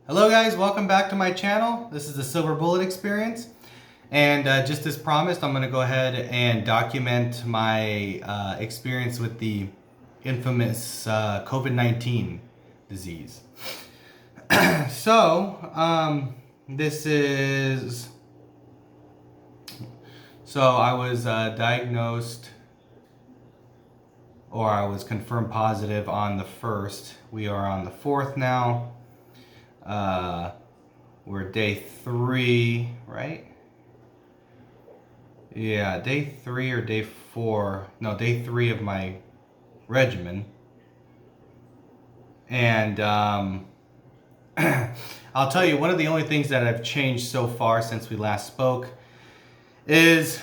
Hello guys, welcome back to my channel. This is the Silver Bullet Experience. And just as promised, I'm going to go ahead and document my experience with the infamous Covid-19 disease. So I was diagnosed, or I was confirmed positive on the 1st. We are on the 4th now. We're day 3, right? Yeah, day 3 or day 4. No, day 3 of my regimen. And I'll tell you, one of the only things that I've changed so far since we last spoke is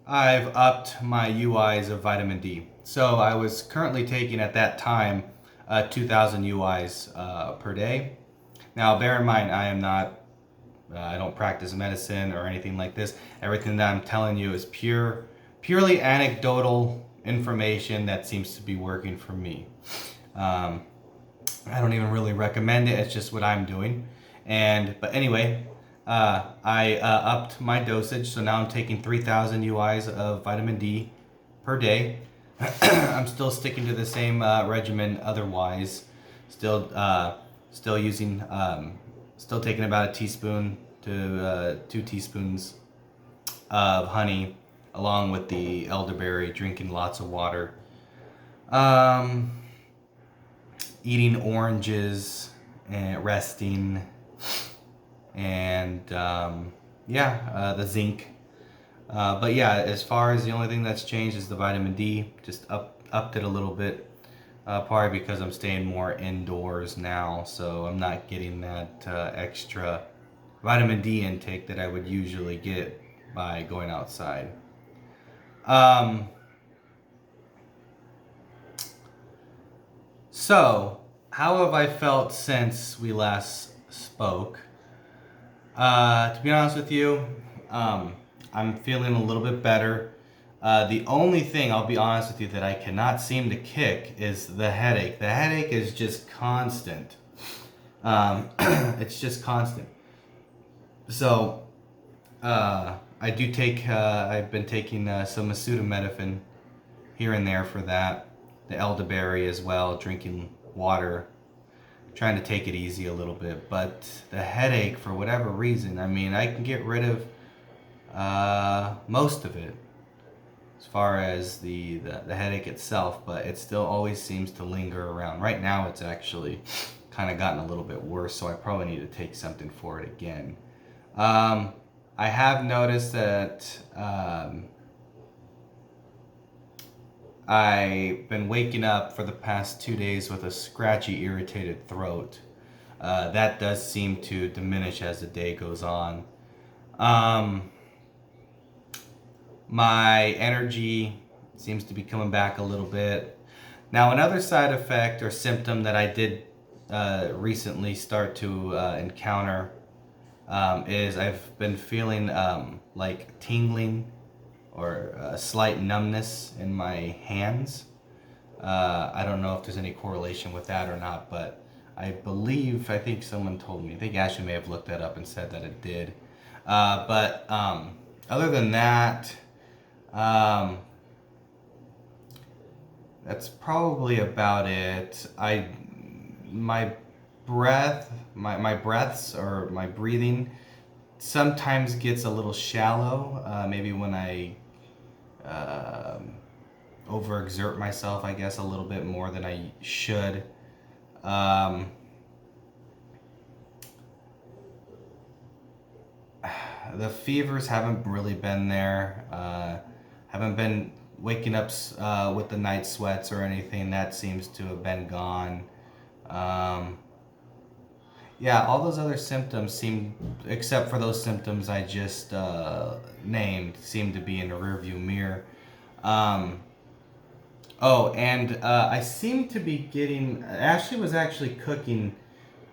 I've upped my UIs of vitamin D. So I was currently taking at that time 2,000 UIs per day. Now, bear in mind, I don't practice medicine or anything like this. Everything that I'm telling you is purely anecdotal information that seems to be working for me. I don't even really recommend it. It's just what I'm doing. But anyway, I upped my dosage, so now I'm taking 3,000 UIs of vitamin D per day. I'm still sticking to the same regimen otherwise. Still using, still taking about a teaspoon to 2 teaspoons of honey, along with the elderberry, drinking lots of water, eating oranges, and resting, and the zinc. But yeah, as far as the only thing that's changed is the vitamin D, just upped it a little bit. Probably because I'm staying more indoors now, so I'm not getting that extra vitamin D intake that I would usually get by going outside. So, how have I felt since we last spoke? To be honest with you, I'm feeling a little bit better. The only thing, I'll be honest with you, that I cannot seem to kick is the headache. The headache is just constant. It's just constant. So, I do take, I've been taking some acetaminophen here and there for that. The elderberry as well, drinking water, trying to take it easy a little bit. But the headache, for whatever reason, I mean, I can get rid of most of it, as far as the headache itself, but it still always seems to linger around. Right now it's actually kind of gotten a little bit worse, so I probably need to take something for it again. I have noticed that I've been waking up for the past 2 days with a scratchy, irritated throat. That does seem to diminish as the day goes on. My energy seems to be coming back a little bit. Now, another side effect or symptom that I did recently start to encounter is I've been feeling like tingling or a slight numbness in my hands. I don't know if there's any correlation with that or not, but I think someone told me. I think Ashley may have looked that up and said that it did. But other than that, that's probably about it. My breaths or my breathing sometimes gets a little shallow. Maybe when I overexert myself, I guess, a little bit more than I should. The fevers haven't really been there. Haven't been waking up with the night sweats or anything. That seems to have been gone. Yeah, all those other symptoms except for those symptoms I just named, seem to be in the rearview mirror. I seem to be getting... Ashley was actually cooking.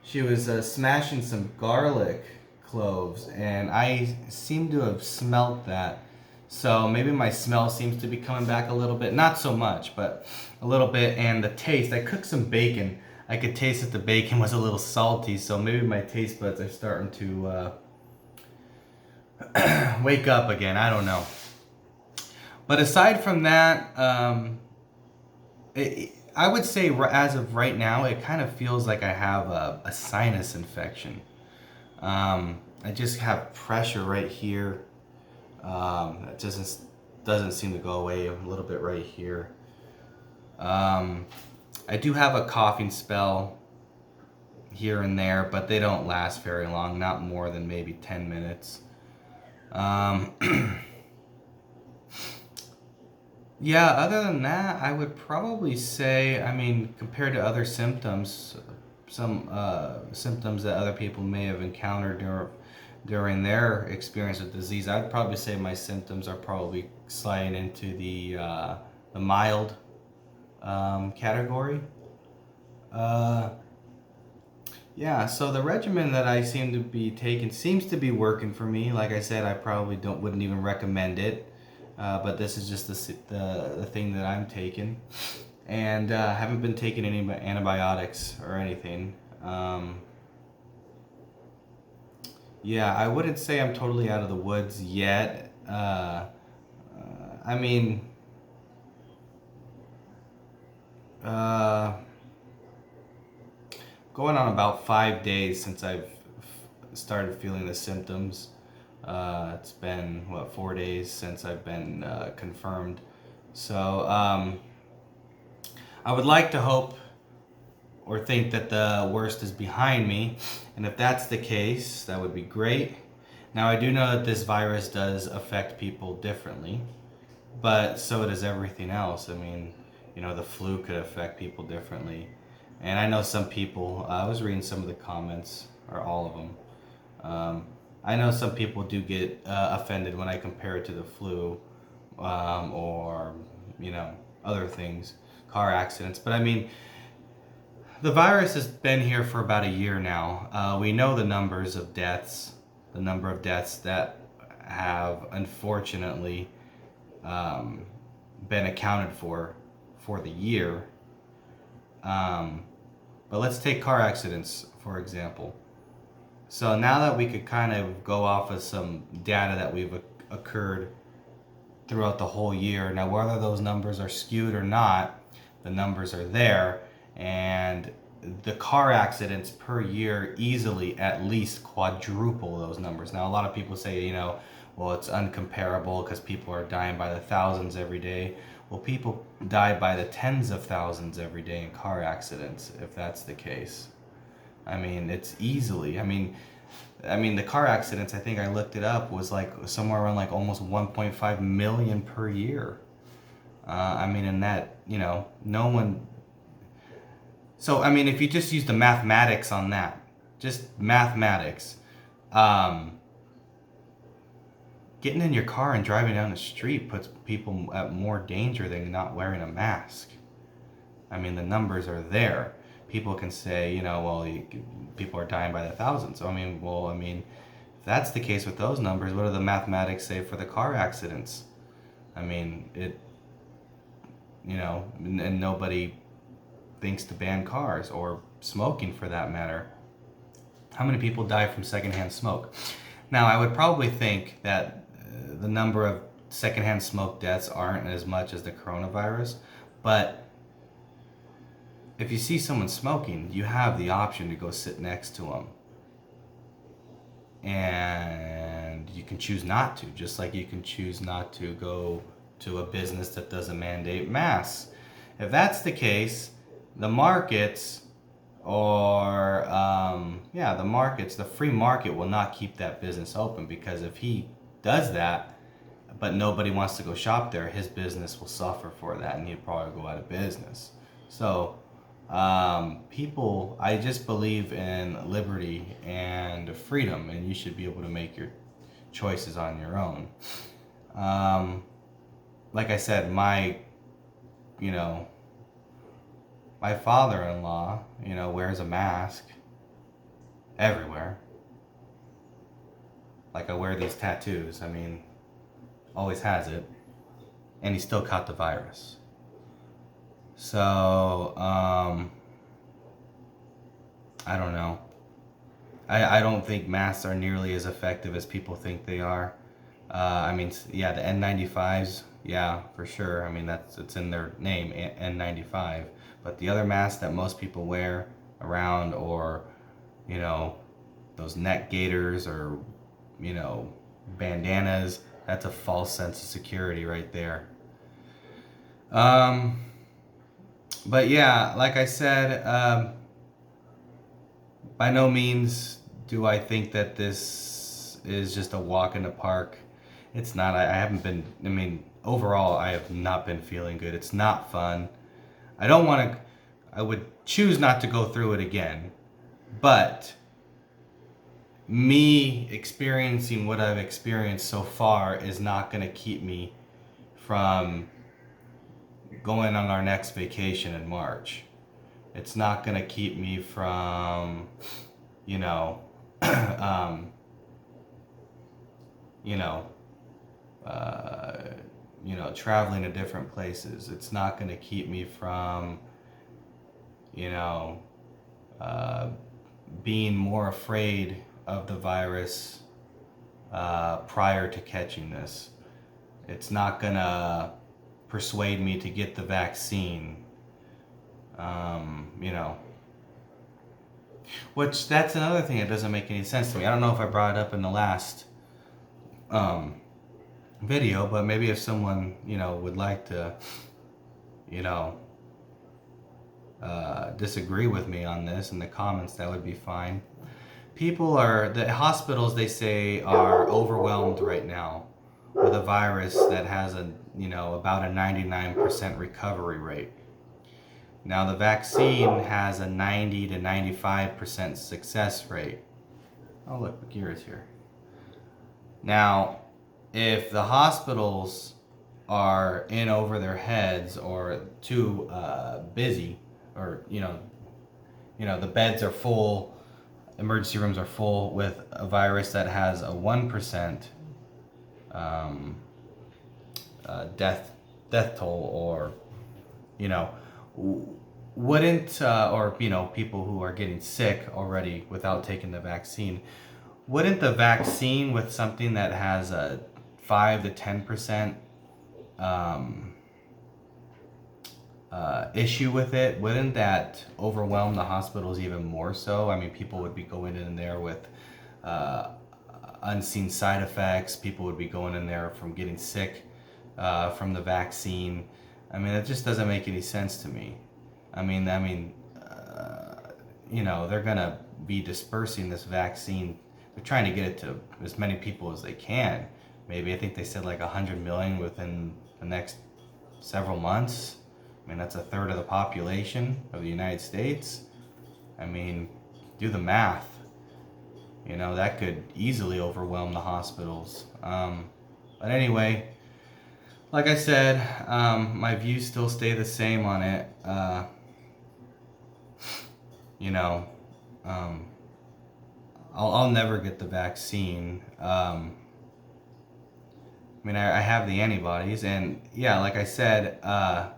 She was smashing some garlic cloves, and I seem to have smelt that. So maybe my smell seems to be coming back a little bit. Not so much, but a little bit. And the taste, I cooked some bacon. I could taste that the bacon was a little salty, so maybe my taste buds are starting to wake up again. I don't know. But aside from that, I would say as of right now, it kind of feels like I have a sinus infection. I just have pressure right here. It just doesn't seem to go away. A little bit right here. I do have a coughing spell here and there, but they don't last very long. Not more than maybe 10 minutes. Yeah, other than that, I would probably say, I mean, compared to other symptoms, some symptoms that other people may have encountered during their experience with disease, I'd probably say my symptoms are probably sliding into the mild category. Yeah, so the regimen that I seem to be taking seems to be working for me. Like I said, I probably wouldn't even recommend it, but this is just the thing that I'm taking, and haven't been taking any antibiotics or anything. Yeah, I wouldn't say I'm totally out of the woods yet. I mean, going on about 5 days since I've started feeling the symptoms. It's been, 4 days since I've been confirmed. So I would like to hope or think that the worst is behind me. And if that's the case, that would be great. Now, I do know that this virus does affect people differently, but so does everything else. I mean, the flu could affect people differently. And I know some people, I was reading some of the comments, or all of them. I know some people do get offended when I compare it to the flu, or, other things, car accidents. But I mean, the virus has been here for about a year now. We know the numbers of deaths, the number of deaths that have unfortunately been accounted for the year. But let's take car accidents, for example. So now that we could kind of go off of some data that we've occurred throughout the whole year. Now, whether those numbers are skewed or not, the numbers are there. And the car accidents per year easily at least quadruple those numbers. Now, a lot of people say, well, it's uncomparable because people are dying by the thousands every day. Well, people die by the tens of thousands every day in car accidents, if that's the case. I mean, it's easily. I mean, the car accidents, I think I looked it up, was like somewhere around like almost 1.5 million per year. I mean, and that, no one. So, I mean, if you just use the mathematics on that, just mathematics, getting in your car and driving down the street puts people at more danger than not wearing a mask. I mean, the numbers are there. People can say, people are dying by the thousands. So, if that's the case with those numbers, what do the mathematics say for the car accidents? I mean, and nobody thinks to ban cars or smoking for that matter. How many people die from secondhand smoke? Now, I would probably think that the number of secondhand smoke deaths aren't as much as the coronavirus, but if you see someone smoking, you have the option to go sit next to them. And you can choose not to, just like you can choose not to go to a business that doesn't mandate masks. If that's the case, the markets, or the free market will not keep that business open, because if he does that, but nobody wants to go shop there, his business will suffer for that, and he'd probably go out of business. So, I just believe in liberty and freedom, and you should be able to make your choices on your own. Like I said, my father-in-law, wears a mask everywhere. Like, I wear these tattoos. I mean, always has it. And he still caught the virus. So, I don't know. I don't think masks are nearly as effective as people think they are. I mean, yeah, the N95s, yeah, for sure. I mean, it's in their name, N95. But the other masks that most people wear around, or, you know, those neck gaiters, or, you know, bandanas, that's a false sense of security right there. But yeah, like I said, by no means do I think that this is just a walk in the park. It's not. I haven't been, I mean, overall, I have not been feeling good. It's not fun. I don't want to, I would choose not to go through it again. But me experiencing what I've experienced so far is not going to keep me from going on our next vacation in March. It's not going to keep me from, you know, you know, traveling to different places. It's not going to keep me from, you know, being more afraid of the virus prior to catching this. It's not going to persuade me to get the vaccine. You know, which that's another thing that doesn't make any sense to me. I don't know if I brought it up in the last video, but maybe if someone, you know, would like to, you know, disagree with me on this in the comments, that would be fine. The hospitals, they say, are overwhelmed right now with a virus that has about a 99% recovery rate. Now the vaccine has a 90 to 95% success rate. Oh look, the gear is here. Now, if the hospitals are in over their heads or too busy, or the beds are full, emergency rooms are full with a virus that has a 1% death toll, or wouldn't people who are getting sick already without taking the vaccine, wouldn't the vaccine with something that has a 5 to 10% issue with it, wouldn't that overwhelm the hospitals even more so? I mean, people would be going in there with unseen side effects. People would be going in there from getting sick from the vaccine. I mean, it just doesn't make any sense to me. I mean, they're gonna be dispersing this vaccine. They're trying to get it to as many people as they can. Maybe, I think they said like 100 million within the next several months. I mean, that's a third of the population of the United States. I mean, do the math. That could easily overwhelm the hospitals. But anyway, like I said, my views still stay the same on it. I'll never get the vaccine. I mean, I have the antibodies, and yeah, like I said, like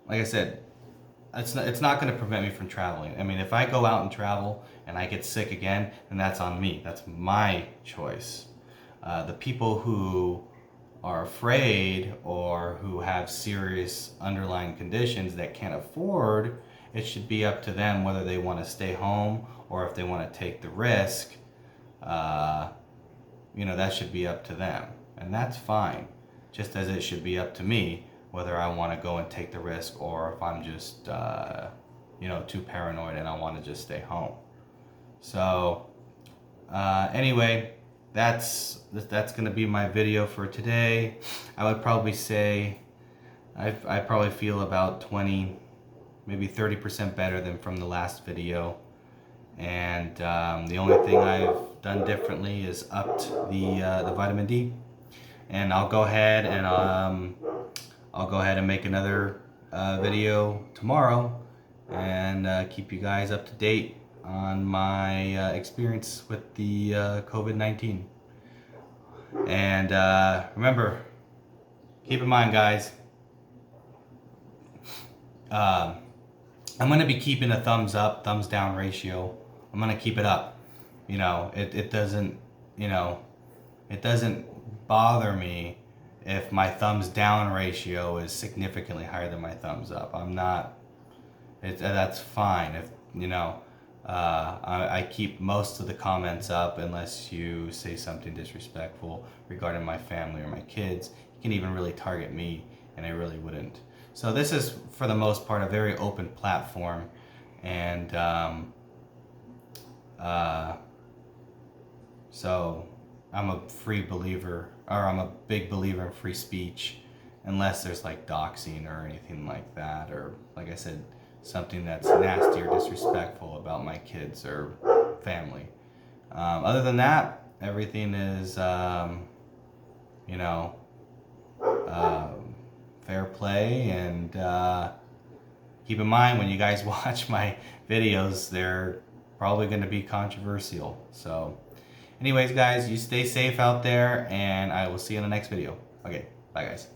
I said, it's not going to prevent me from traveling. I mean, if I go out and travel and I get sick again, then that's on me. That's my choice. The people who are afraid or who have serious underlying conditions that can't afford, it should be up to them whether they want to stay home or if they want to take the risk. That should be up to them, and that's fine. Just as it should be up to me whether I want to go and take the risk, or if I'm just too paranoid and I want to just stay home. So anyway, that's going to be my video for today. I would probably say I probably feel about 20, maybe 30% better than from the last video. And the only thing I've done differently is upped the vitamin D. And I'll go ahead and make another video tomorrow and keep you guys up to date on my experience with the COVID-19. And remember, keep in mind, guys, I'm going to be keeping a thumbs up, thumbs down ratio. I'm going to keep it up. You know, it doesn't, you know, it doesn't bother me if my thumbs down ratio is significantly higher than my thumbs up. I'm not, that's fine. If, you know, I keep most of the comments up unless you say something disrespectful regarding my family or my kids. You can even really target me, and I really wouldn't. So this is, for the most part, a very open platform, and so I'm a free believer, or I'm a big believer in free speech, unless there's like doxing or anything like that, or like I said, something that's nasty or disrespectful about my kids or family. Other than that, everything is, you know, fair play. And keep in mind, when you guys watch my videos, they're probably going to be controversial. So anyways, guys, you stay safe out there, and I will see you in the next video. Okay, bye guys.